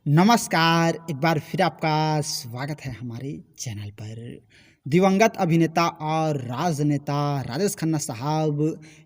नमस्कार, एक बार फिर आपका स्वागत है हमारे चैनल पर। दिवंगत अभिनेता और राजनेता राजेश खन्ना साहब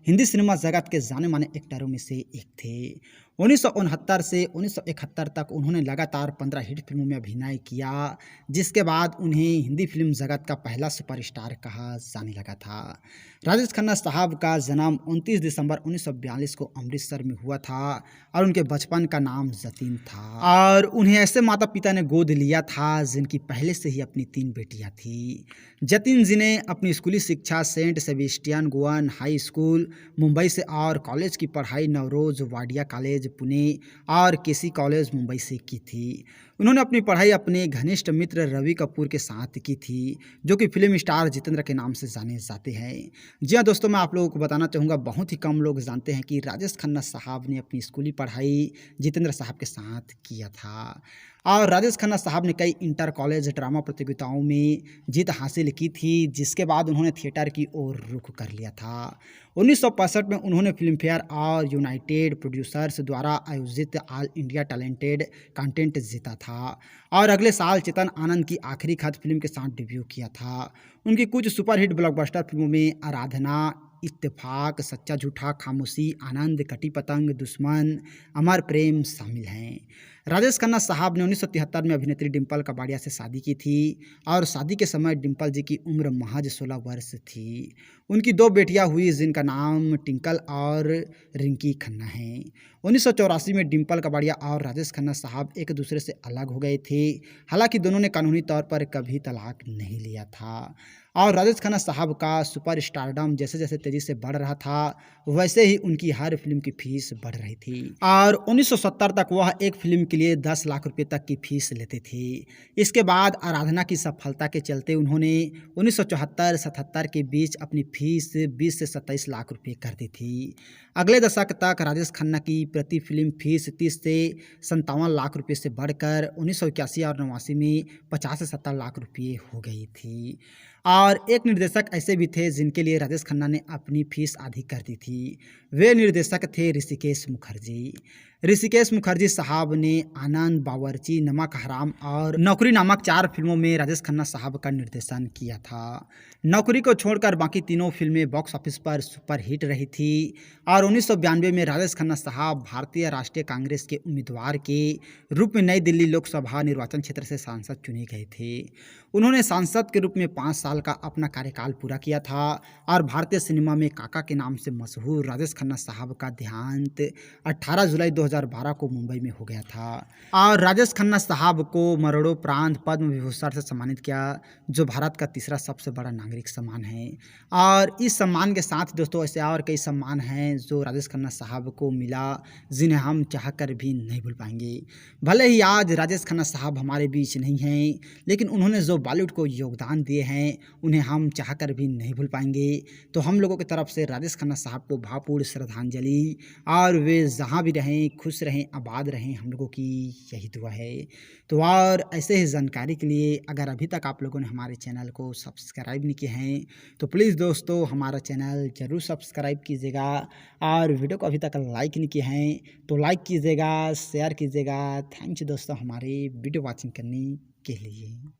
हिंदी सिनेमा जगत के जाने माने एक्टरों में से एक थे। 1969 से 1971 तक उन्होंने लगातार 15 हिट फिल्मों में अभिनय किया, जिसके बाद उन्हें हिंदी फिल्म जगत का पहला सुपरस्टार कहा जाने लगा था। राजेश खन्ना साहब का जन्म 29 दिसंबर 1942 को अमृतसर में हुआ था और उनके बचपन का नाम जतीन था और उन्हें ऐसे माता पिता ने गोद लिया था जिनकी पहले से ही अपनी 3 बेटियां थी। जतिन जी ने अपनी स्कूली शिक्षा saint Sebastian Goan high school Mumbai से और कॉलेज की पढ़ाई नवरोज वाडिया कॉलेज पुणे और केसी कॉलेज मुंबई से की थी। उन्होंने अपनी पढ़ाई अपने घनिष्ठ मित्र रवि कपूर के साथ की थी, जो कि फिल्म स्टार जितेंद्र के नाम से जाने जाते हैं। जी हाँ दोस्तों, मैं आप लोगों को बताना चाहूँगा, बहुत ही कम लोग जानते हैं कि राजेश खन्ना साहब ने अपनी स्कूली पढ़ाई जितेंद्र साहब के साथ किया था और राजेश खन्ना साहब ने कई इंटर कॉलेज ड्रामा प्रतियोगिताओं में जीत हासिल की थी, जिसके बाद उन्होंने थिएटर की ओर रुख कर लिया था। 1965 में उन्होंने फिल्मफेयर और यूनाइटेड प्रोड्यूसर्स द्वारा आयोजित ऑल इंडिया टैलेंटेड कंटेंट जीता था और अगले साल चेतन आनंद की आखिरी खत फिल्म के साथ डेब्यू किया था। उनकी कुछ सुपरहिट ब्लॉकबस्टर फिल्मों में आराधना, इत्तेफाक, सच्चा झूठा, खामोशी, आनंद, कटी पतंग, दुश्मन, अमर प्रेम शामिल हैं। राजेश खन्ना साहब ने 1973 में अभिनेत्री डिम्पल कपाड़िया से शादी की थी और शादी के समय डिम्पल जी की उम्र महज 16 वर्ष थी। उनकी 2 बेटियां हुई जिनका नाम टिंकल और रिंकी खन्ना है। 1984 में डिम्पल कपाड़िया और राजेश खन्ना साहब एक दूसरे से अलग हो गए थे। हालांकि दोनों ने कानूनी तौर पर कभी तलाक नहीं लिया था और राजेश खन्ना साहब का सुपर स्टारडम जैसे जैसे तेजी से बढ़ रहा था, वैसे ही उनकी हर फिल्म की फीस बढ़ रही थी और 1970 तक वह एक फिल्म के लिए 10 लाख रुपए तक की फीस लेते थे। इसके बाद आराधना की सफलता के चलते उन्होंने 1974-77 के बीच अपनी फीस 20 से 27 लाख रुपए कर दी थी। अगले दशक तक राजेश खन्ना की प्रति फिल्म फीस 30 से 57 लाख रुपए से बढ़कर 1981 और 89 में 50 से 70 लाख रुपए हो गई थी। और एक निर्देशक ऐसे भी थे जिनके लिए राजेश खन्ना ने अपनी फीस आधी कर दी थी। वे निर्देशक थे ऋषिकेश मुखर्जी। ऋषिकेश मुखर्जी साहब ने आनंद, बावर्ची, नमक हराम और नौकरी नामक 4 फिल्मों में राजेश खन्ना साहब का निर्देशन किया था। नौकरी को छोड़कर बाकी तीनों फिल्में बॉक्स ऑफिस पर सुपर हिट रही थी और 1992 में राजेश खन्ना साहब भारतीय राष्ट्रीय कांग्रेस के उम्मीदवार के रूप में नई दिल्ली लोकसभा निर्वाचन क्षेत्र से सांसद चुने गए थे। उन्होंने सांसद के रूप में 5 साल का अपना कार्यकाल पूरा किया था और भारतीय सिनेमा में काका के नाम से मशहूर राजेश खन्ना साहब का देहांत 18 जुलाई 2012 को मुंबई में हो गया था और राजेश खन्ना साहब को मरणोपरांत पद्म विभूषण से सम्मानित किया, जो भारत का तीसरा सबसे बड़ा नागरिक सम्मान है। और इस सम्मान के साथ दोस्तों ऐसे और कई सम्मान हैं जो राजेश खन्ना साहब को मिला, जिन्हें हम चाहकर भी नहीं भूल पाएंगे। भले ही आज राजेश खन्ना साहब हमारे बीच नहीं हैं, लेकिन उन्होंने जो बॉलीवुड को योगदान दिए हैं उन्हें हम चाहकर भी नहीं भूल पाएंगे। तो हम लोगों की तरफ से राजेश खन्ना साहब को भावपूर्ण श्रद्धांजलि, और वे जहाँ भी रहें खुश रहें, आबाद रहें, हम लोगों की यही दुआ है। तो और ऐसे ही जानकारी के लिए अगर अभी तक आप लोगों ने हमारे चैनल को सब्सक्राइब नहीं किए हैं तो प्लीज़ दोस्तों हमारा चैनल ज़रूर सब्सक्राइब कीजिएगा और वीडियो को अभी तक लाइक नहीं किए हैं तो लाइक कीजिएगा, शेयर कीजिएगा। थैंक यू दोस्तों हमारे वीडियो वॉचिंग करने के लिए।